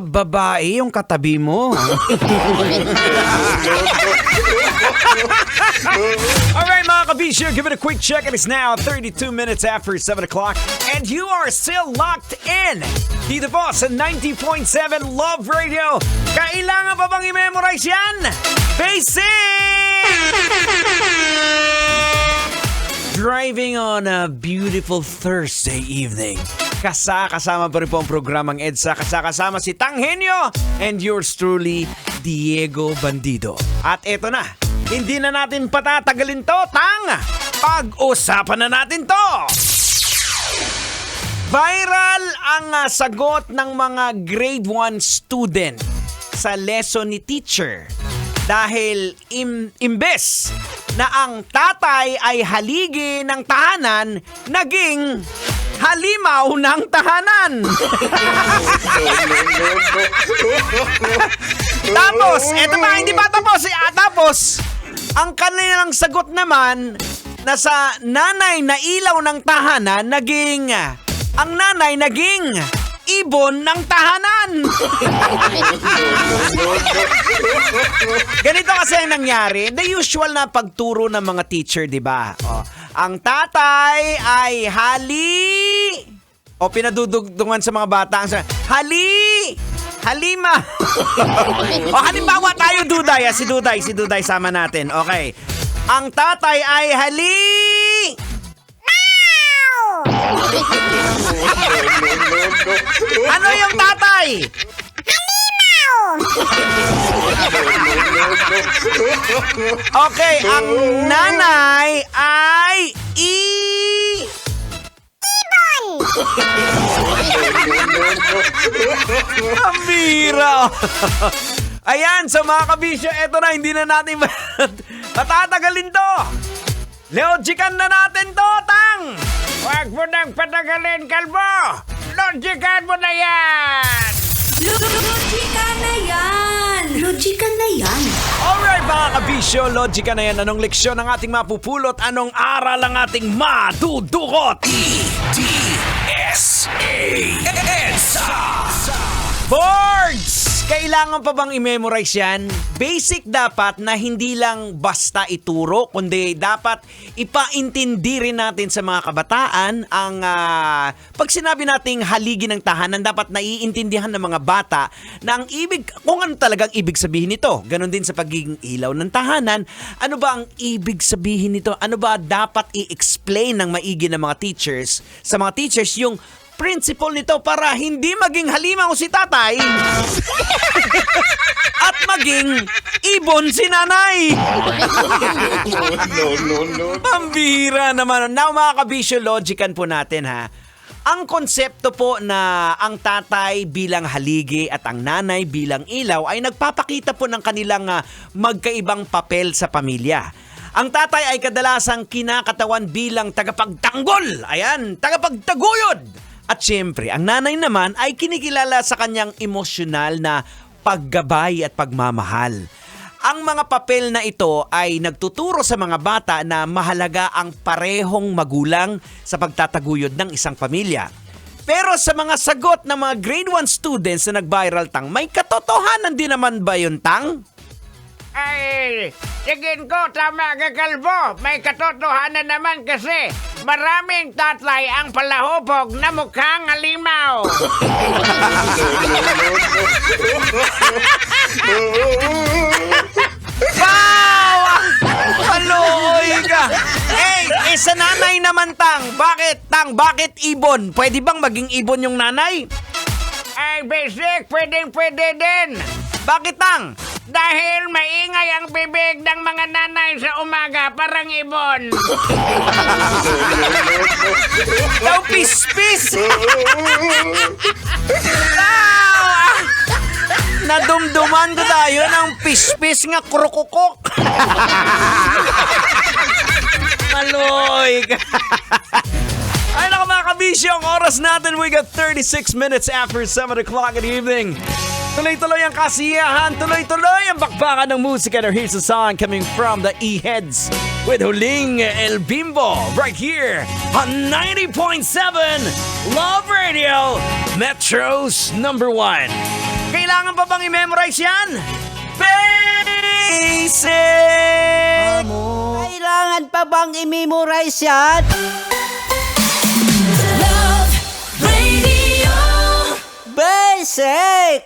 babae yung katabi mo. Alright mga kabisyo, give it a quick check. It is now 32 minutes after 7 o'clock and you are still locked in dito po sa 90.7 Love Radio. Kailangan pa bang i-memorize yan? Basic! Driving on a beautiful Thursday evening. Kasama pa rin po ang programang EDSA. Kasama si Tanghenyo and yours truly, Diego Bandido. At eto na, hindi na natin patatagalin to, Tang! Pag-usapan na natin to! Viral ang sagot ng mga grade 1 student sa lesson ni teacher. Dahil imbes na ang tatay ay haligi ng tahanan, naging halimaw ng tahanan. Tapos, eto pa, hindi pa tapos. Tapos, ang kanilang sagot naman na sa nanay na ilaw ng tahanan, ang nanay naging ibon ng tahanan. Ganito kasi ang nangyari. The usual na pagturo ng mga teacher, di ba? Ang tatay ay pinadudugtungan sa mga bata. Halima. Halimbawa tayo, Duday. Si Duday sama natin. Okay. Ang tatay ay Ano yung tatay? Okay, ang nanay ay ibon. Ang bira. Ayan, so mga kabisyo, eto na, hindi na natin patatagalin to. Logican na natin to, Tang. Huwag mo nang patagalin, kalbo. Logican mo na yan. Logican na yan. Alright mga kabisyo, logican na yan. Anong leksyon ang ating mapupulot? Anong aral ang ating madudukot? EDSA. Boards! Kailangan pa bang i-memorize yan? Basic dapat na hindi lang basta ituro, kundi dapat ipaintindi rin natin sa mga kabataan ang pag sinabi nating haligi ng tahanan, dapat naiintindihan ng mga bata na ang kung ano talagang ibig sabihin nito. Ganon din sa pagiging ilaw ng tahanan. Ano ba ang ibig sabihin nito? Ano ba dapat i-explain ng maigi ng mga teachers sa mga teachers yung principle nito para hindi maging halimaw si tatay at maging ibon si nanay. No. Pambira naman. Now mga kabisyo, logican po natin ha. Ang konsepto po na ang tatay bilang haligi at ang nanay bilang ilaw ay nagpapakita po ng kanilang magkaibang papel sa pamilya. Ang tatay ay kadalasang kinakatawan bilang tagapagtanggol. Ayan, tagapagtaguyod. At syempre, ang nanay naman ay kinikilala sa kanyang emosyonal na paggabay at pagmamahal. Ang mga papel na ito ay nagtuturo sa mga bata na mahalaga ang parehong magulang sa pagtataguyod ng isang pamilya. Pero sa mga sagot ng mga grade 1 students na nag-viral, Tang, may katotohanan din naman ba yun, Tang? Ay, tingin ko tama ka, kalbo. May katotohanan naman kasi maraming tatay ang palahubog na mukhang halimaw. Wow! Maluoy ka! Sa nanay naman, Tang. Bakit, Tang? Bakit ibon? Pwede bang maging ibon yung nanay? Ay, basic, pwede din. Bakit, Tang? Dahil maingay ang bibig ng mga nanay sa umaga, parang ibon. Daw pispis! Nadumduman ko tayo ng pispis nga krukukok. Maloy ka. Ay naku mga kabisyo, ang oras natin, we got 36 minutes after 7 o'clock in the evening. Tuloy-tuloy ang kasiyahan, tuloy-tuloy ang bakbakan ng musika. And here's a song coming from the E-Heads with Huling El Bimbo right here on 90.7 Love Radio, Metro's #1. Kailangan pa bang i-memorize yan? Basic! Kailangan pa bang i-memorize yan? Love Radio. Basic!